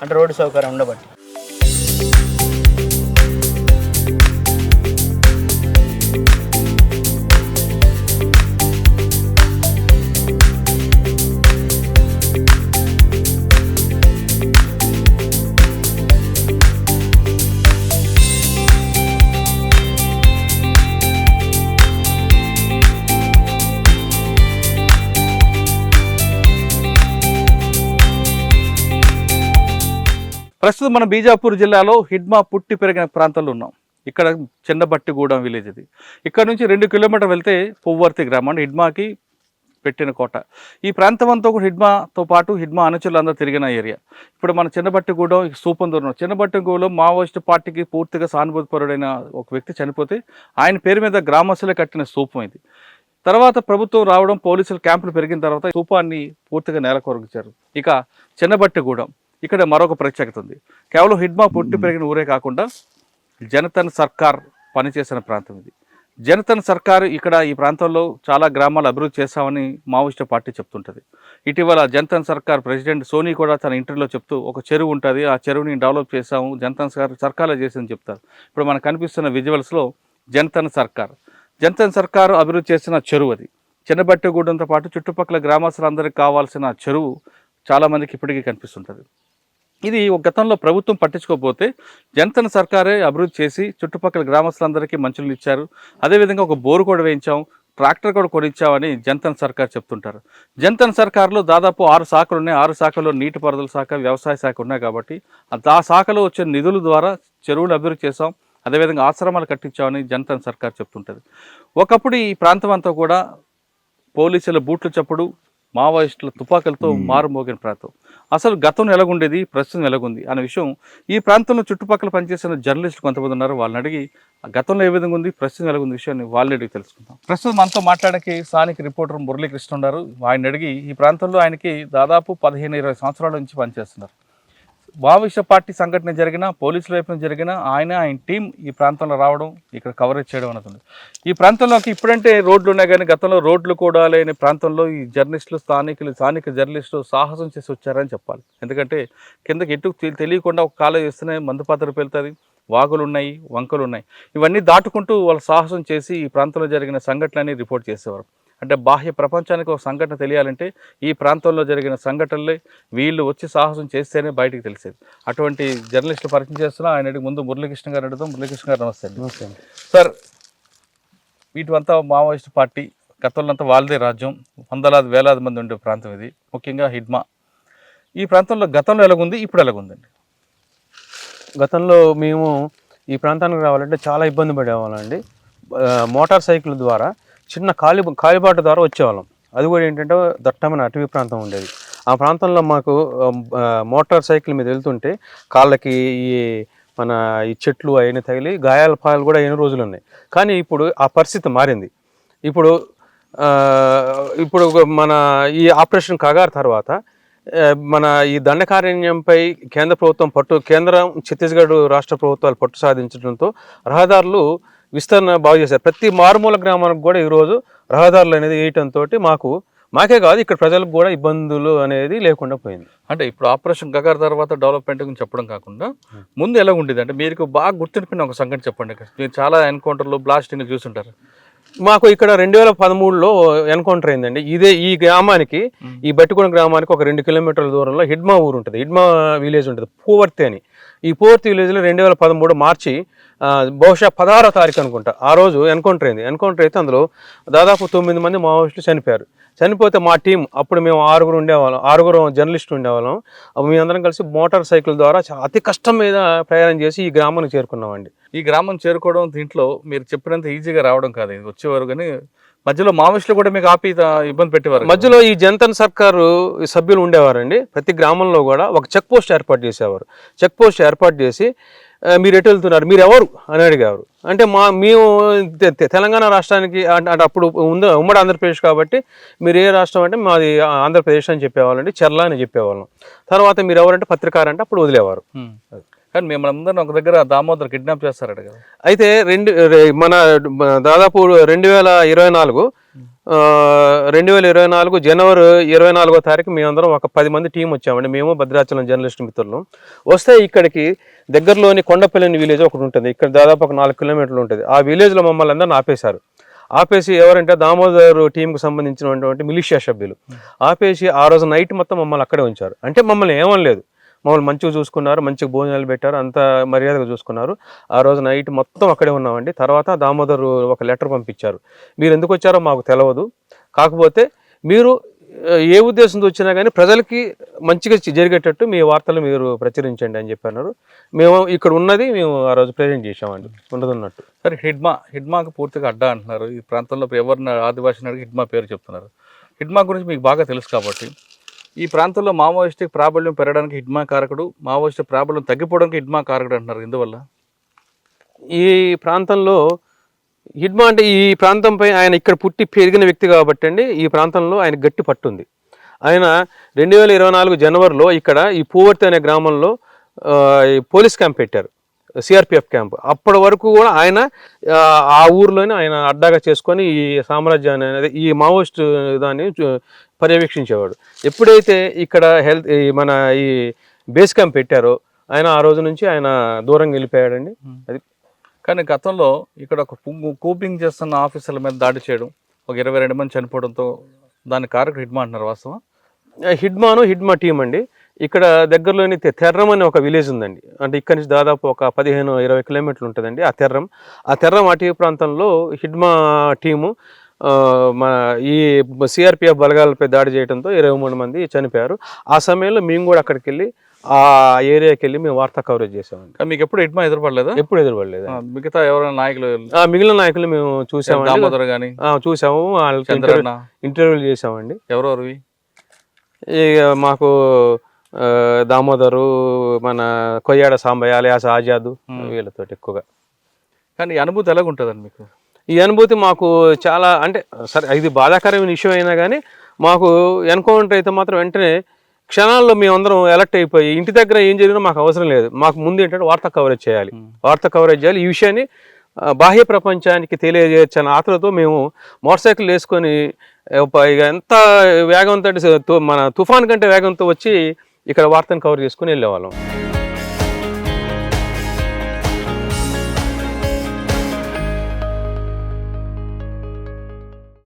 అంటే రోడ్డు సౌకర్యం ఉండబట్టి. ప్రస్తుతం మనం బీజాపూర్ జిల్లాలో హిడ్మా పుట్టి పెరిగిన ప్రాంతంలో ఉన్నాం. ఇక్కడ చిన్నబట్టిగూడెం విలేజ్ ఇది. ఇక్కడ నుంచి 2 కిలోమీటర్లు వెళ్తే పువ్వర్తి గ్రామం, హిడ్మాకి పెట్టిన కోట. ఈ ప్రాంతం అంతా కూడా హిడ్మాతో పాటు హిడ్మా అనుచరులు అందరూ తిరిగిన ఏరియా. ఇప్పుడు మన చిన్నబట్టిగూడెం సూపందూరం. చిన్నబట్టిగూడెం మావోయిస్టు పార్టీకి పూర్తిగా సానుభూతిపరుడైన ఒక వ్యక్తి చనిపోతే ఆయన పేరు మీద గ్రామస్తులే కట్టిన స్తూపం ఇది. తర్వాత ప్రభుత్వం రావడం, పోలీసులు క్యాంపులు పెరిగిన తర్వాత స్తూపాన్ని పూర్తిగా నేలకొరగించారు. ఇక చిన్నబట్టిగూడెం ఇక్కడ మరొక ప్రత్యేకత ఉంది. కేవలం హిడ్మా పుట్టి పెరిగిన ఊరే కాకుండా జనతన్ సర్కార్ పనిచేసిన ప్రాంతం ఇది. జనతన్ సర్కార్ ఇక్కడ ఈ ప్రాంతంలో చాలా గ్రామాలు అభివృద్ధి చేశామని మావోయిస్టు పార్టీ చెప్తుంటుంది. ఇటీవల జనతన్ సర్కార్ ప్రెసిడెంట్ సోనీ కూడా తన ఇంటర్వ్యూలో చెప్తూ ఒక చెరువు ఉంటుంది, ఆ చెరువుని డెవలప్ చేశాము, జనతన్ సర్కార్లో చేసిందని చెప్తారు. ఇప్పుడు మనకు కనిపిస్తున్న విజువల్స్లో జనతన్ సర్కార్ అభివృద్ధి చేసిన చెరువు అది. చిన్నబట్టిగూడెంతో పాటు చుట్టుపక్కల గ్రామస్తులందరికీ కావాల్సిన చెరువు చాలామందికి ఇప్పటికీ కనిపిస్తుంటుంది. ఇది ఒక గతంలో ప్రభుత్వం పట్టించుకోకపోతే జనతన్ సర్కారే అభివృద్ధి చేసి చుట్టుపక్కల గ్రామస్తులందరికీ మంచినీళ్ళు ఇచ్చారు. అదేవిధంగా ఒక బోరు కూడా వేయించాం, ట్రాక్టర్ కూడా కొనిచ్చామని జనతన్ సర్కార్ చెప్తుంటారు. జనతన్ సర్కార్లో దాదాపు 6 శాఖలు ఉన్నాయి. 6 శాఖల్లో నీటిపారుదల శాఖ, వ్యవసాయ శాఖ ఉన్నాయి. కాబట్టి ఆ శాఖలో వచ్చే నిధుల ద్వారా చెరువులు అభివృద్ధి చేసాం, అదేవిధంగా ఆశ్రమాలు కట్టించామని జనతన్ సర్కార్ చెప్తుంటుంది. ఒకప్పుడు ఈ ప్రాంతం అంతా కూడా పోలీసుల బూట్లు చప్పుడు, మావోయిస్టుల తుపాకులతో మారుమోగిన ప్రాంతం. అసలు గతంలో ఎలాగుండేది, ప్రస్తుతం ఎలాగుంది అనే విషయం ఈ ప్రాంతంలో చుట్టుపక్కల పనిచేసిన జర్నలిస్టులు కొంతమంది ఉన్నారు. వాళ్ళని అడిగి గతంలో ఏ విధంగా ఉంది, ప్రస్తుతం ఎలాగుంది విషయాన్ని వాళ్ళని అడిగి తెలుసుకుందాం. ప్రస్తుతం మనతో మాట్లాడడానికి స్థానిక రిపోర్టర్ మురళీకృష్ణ ఉన్నారు. ఆయన అడిగి ఈ ప్రాంతంలో ఆయనకి దాదాపు 15-20 సంవత్సరాల నుంచి పనిచేస్తున్నారు. మావోయిస్టు పార్టీ సంఘటన జరిగిన, పోలీసుల వైపు నుంచి జరిగిన ఆయన టీం ఈ ప్రాంతంలో రావడం, ఇక్కడ కవరేజ్ చేయడం అనేది. ఈ ప్రాంతంలోకి ఇప్పుడంటే రోడ్లు ఉన్నాయి, కానీ గతంలో రోడ్లు కూడా లేని ప్రాంతంలో ఈ జర్నలిస్టులు, స్థానిక జర్నలిస్టులు సాహసం చేసి వచ్చారని చెప్పాలి. ఎందుకంటే కిందకి ఎటు తెలియకుండా ఒక కాలేజ్ చేస్తూనే మందుపాత్ర పెళ్తుంది, వాగులు ఉన్నాయి, వంకలు ఉన్నాయి. ఇవన్నీ దాటుకుంటూ వాళ్ళు సాహసం చేసి ఈ ప్రాంతంలో జరిగిన సంఘటనని రిపోర్ట్ చేసేవారు. అంటే బాహ్య ప్రపంచానికి ఒక సంఘటన తెలియాలంటే ఈ ప్రాంతంలో జరిగిన సంఘటనలే వీళ్ళు వచ్చి సాహసం చేస్తేనే బయటికి తెలిసేది. అటువంటి జర్నలిస్టులు పరిచయం చేస్తున్నా. ఆయన ముందు మురళీకృష్ణ గారు అడుగుతాం. మురళీకృష్ణ గారు నమస్తే అండి. నమస్తే సార్, వీటివంతా మావోయిస్టు పార్టీ, గతంలో అంతా వాళ్ళదే రాజ్యం, వందలాది వేలాది మంది ఉండే ప్రాంతం ఇది, ముఖ్యంగా హిడ్మా. ఈ ప్రాంతంలో గతంలో ఎలాగుంది, ఇప్పుడు ఎలాగుందండి? గతంలో మేము ఈ ప్రాంతానికి రావాలంటే చాలా ఇబ్బంది పడేవాళ్ళండి. మోటార్ సైకిల్ ద్వారా చిన్న కాలిబాట ద్వారా వచ్చేవాళ్ళం. అది కూడా ఏంటంటే దట్టమైన అటవీ ప్రాంతం ఉండేది. ఆ ప్రాంతంలో మాకు మోటార్ సైకిల్ మీద వెళ్తుంటే కాళ్ళకి ఈ చెట్లు అయిన తగిలి గాయాల పాలు కూడా అయిన రోజులు ఉన్నాయి. కానీ ఇప్పుడు ఆ పరిస్థితి మారింది. ఇప్పుడు మన ఈ ఆపరేషన్ కగార్ తర్వాత మన ఈ దండకారణ్యంపై కేంద్ర ప్రభుత్వం కేంద్రం, ఛత్తీస్గఢ్ రాష్ట్ర ప్రభుత్వాలు పట్టు సాధించడంతో రహదారులు విస్తరణ బాగు చేశారు. ప్రతి మారుమూల గ్రామానికి కూడా ఈరోజు రహదారులు అనేది వేయటంతో మాకే కాదు ఇక్కడ ప్రజలకు కూడా ఇబ్బందులు అనేది లేకుండా పోయింది. అంటే ఇప్పుడు ఆపరేషన్ గగార్ తర్వాత డెవలప్మెంట్ గురించి చెప్పడం కాకుండా ముందు ఎలా ఉండేది అంటే మీకు బాగా గుర్తుండిపోయిన ఒక సంఘటన చెప్పండి. మీరు చాలా ఎన్కౌంటర్లు, బ్లాస్టింగ్లు చూస్తుంటారు. మాకు ఇక్కడ 2013లో ఎన్కౌంటర్ అయిందండి. ఈ గ్రామానికి, ఈ బట్టిగూడెం గ్రామానికి ఒక 2 కిలోమీటర్ల దూరంలో హిడ్మా ఊరు ఉంటుంది, హిడ్మా విలేజ్ ఉంటుంది, పువ్వర్తి అని. ఈ పువ్వర్తి విలేజ్లో 2013 మార్చి బహుశా 16వ తారీఖు అనుకుంటా ఆ రోజు ఎన్కౌంటర్ అయింది. ఎన్కౌంటర్ అయితే అందులో దాదాపు 9 మంది మావోయిస్టులు చనిపోయారు. చనిపోతే మా టీం, అప్పుడు మేము 6 జర్నలిస్టులు ఉండేవాళ్ళం. మేమందరం కలిసి మోటార్ సైకిల్ ద్వారా అతి కష్టం మీద ప్రయాణం చేసి ఈ గ్రామానికి చేరుకున్నామండి. ఈ గ్రామం చేరుకోవడం దీంట్లో మీరు చెప్పినంత ఈజీగా రావడం కాదు, వచ్చేవారు. కానీ మధ్యలో మావోయిస్టులు కూడా మీకు ఆపి ఇబ్బంది పెట్టేవారు. మధ్యలో ఈ జనతన్ సర్కారు సభ్యులు ఉండేవారండి. ప్రతి గ్రామంలో కూడా ఒక చెక్ పోస్ట్ ఏర్పాటు చేసేవారు. చెక్ పోస్ట్ ఏర్పాటు చేసి మీరు ఎటు వెళ్తున్నారు, మీరు ఎవరు అని అడిగేవారు. అంటే మేము తెలంగాణ రాష్ట్రానికి అంటే అప్పుడు ఉమ్మడి ఆంధ్రప్రదేశ్ కాబట్టి మీరు ఏ రాష్ట్రం అంటే మాది ఆంధ్రప్రదేశ్ అని చెప్పేవాళ్ళండి, చెర్ల అని చెప్పేవాళ్ళం. తర్వాత మీరు ఎవరంటే పత్రికారంటే అప్పుడు వదిలేవారు. కానీ మిమ్మల్ని ఒక దగ్గర దామోదర్ కిడ్నాప్ చేస్తారట కదా. అయితే మన దాదాపు 2024 జనవరి 24వ తారీఖు మేమందరం ఒక 10 మంది టీం వచ్చామండి. మేము భద్రాచలం జర్నలిస్ట్ మిత్రులు వస్తే ఇక్కడికి దగ్గరలోని కొండపల్లి విలేజ్ ఒకటి ఉంటుంది. ఇక్కడ దాదాపు ఒక 4 కిలోమీటర్లు ఉంటుంది. ఆ విలేజ్లో మమ్మల్ని అందరిని ఆపేసి ఎవరంటే దామోదర్ టీంకు సంబంధించినటువంటి మిలిషియా సభ్యులు ఆపేసి ఆ రోజు నైట్ మొత్తం మమ్మల్ని అక్కడే ఉంచారు. అంటే మమ్మల్ని ఏమనలేదు, మమ్మల్ని మంచిగా చూసుకున్నారు, మంచిగా భోజనాలు పెట్టారు, అంత మర్యాదగా చూసుకున్నారు. ఆ రోజు నైట్ మొత్తం అక్కడే ఉన్నామండి. తర్వాత దామోదర్ ఒక లెటర్ పంపించారు, మీరు ఎందుకు వచ్చారో మాకు తెలియదు, కాకపోతే మీరు ఏ ఉద్దేశంతో వచ్చినా కానీ ప్రజలకి మంచిగా జరిగేటట్టు మీ వార్తలు మీరు ప్రచురించండి అని చెప్పన్నారు. మేము ఇక్కడ ఉన్నది మేము ఆ రోజు ప్రజెంట్ చేసామండి ఉన్నదన్నట్టు. సరే, హిడ్మాకు పూర్తిగా అడ్డా అంటున్నారు. ఈ ప్రాంతంలో ఎవరిని ఆదివాసిని అడిగి హిడ్మా పేరు చెప్తున్నారు. హిడ్మా గురించి మీకు బాగా తెలుసు కాబట్టి ఈ ప్రాంతంలో మావోయిస్టిక్ ప్రాబల్యం పెరగడానికి హిడ్మా కారకుడు, మావోయిస్టిక్ ప్రాబల్యం తగ్గిపోవడానికి హిడ్మా కారకుడు అంటున్నారు. ఎందువల్ల? ఈ ప్రాంతంలో హిడ్మా అంటే ఈ ప్రాంతంపై ఆయన ఇక్కడ పుట్టి పెరిగిన వ్యక్తి కాబట్టి అండి ఈ ప్రాంతంలో ఆయన గట్టి పట్టుంది. ఆయన 2024 జనవరిలో ఇక్కడ ఈ పూవర్తి అనే గ్రామంలో పోలీస్ క్యాంప్ పెట్టారు, సిఆర్పిఎఫ్ క్యాంప్. అప్పటి వరకు కూడా ఆయన ఆ ఊర్లోనే ఆయన అడ్డాగా చేసుకొని ఈ సామ్రాజ్యాన్ని అనేది ఈ మావోయిస్ట్ దాన్ని పర్యవేక్షించేవాడు. ఎప్పుడైతే ఇక్కడ మన ఈ బేస్ క్యాంప్ పెట్టారో ఆయన ఆ రోజు నుంచి ఆయన దూరంగా వెళ్ళిపోయాడండి. అది కానీ గతంలో ఇక్కడ ఒక కూపింగ్ చేస్తున్న ఆఫీసర్ల మీద దాడి చేయడం, ఒక 22 మంది చనిపోవడంతో దాని కారకుడు హిడ్మా అంటున్నారు. వాస్తవం? హిడ్మా టీం అండి. ఇక్కడ దగ్గరలోని తెర్రం అనే ఒక విలేజ్ ఉందండి. అంటే ఇక్కడ నుంచి దాదాపు ఒక 15-20 కిలోమీటర్లు ఉంటుందండి ఆ తెర్రం అటవీ ప్రాంతంలో హిడ్మా టీము మన ఈ సిఆర్పిఎఫ్ బలగాలపై దాడి చేయడంతో 23 మంది చనిపోయారు. ఆ సమయంలో మేము కూడా అక్కడికి వెళ్ళి ఆ ఏరియాకి వెళ్ళి మేము వార్తా కవరేజ్ చేసామండి. మీకు ఎప్పుడు హిడ్మా ఎదురుపడలేదా? ఎప్పుడు ఎదురుపడలేదు. మిగతా ఎవరైనా నాయకులు, మిగిలిన నాయకులు మేము చూసాము, దామోదర్ గానీ చూసాము, వాళ్ళకి ఇంటర్వ్యూలు చేసామండి. ఎవరెవరివి? ఇక మాకు దామోదరు, మన కొయ్యాడ సాంబయ్య అలియాస్ ఆజాదు, వీళ్ళతో ఎక్కువగా. కానీ ఈ అనుభూతి ఎలాగుంటుందండి మీకు? ఈ అనుభూతి మాకు చాలా, అంటే సరే ఇది బాధాకరమైన విషయం అయినా కానీ మాకు ఎన్కౌంటర్ అయితే మాత్రం వెంటనే క్షణాల్లో మేమందరం ఎలక్ట్ అయిపోయి ఇంటి దగ్గర ఏం జరిగినా మాకు అవసరం లేదు, మాకు ముందు ఏంటంటే వార్తా కవరేజ్ చేయాలి. ఈ విషయాన్ని బాహ్య ప్రపంచానికి తెలియజేయచ్చని ఆతలతో మేము మోటార్ సైకిల్ వేసుకొని ఎంత వేగంతో మన తుఫాన్ కంటే వేగంతో వచ్చి ఇక్కడ వార్తను కవర్ చేసుకుని వెళ్ళేవాళ్ళం.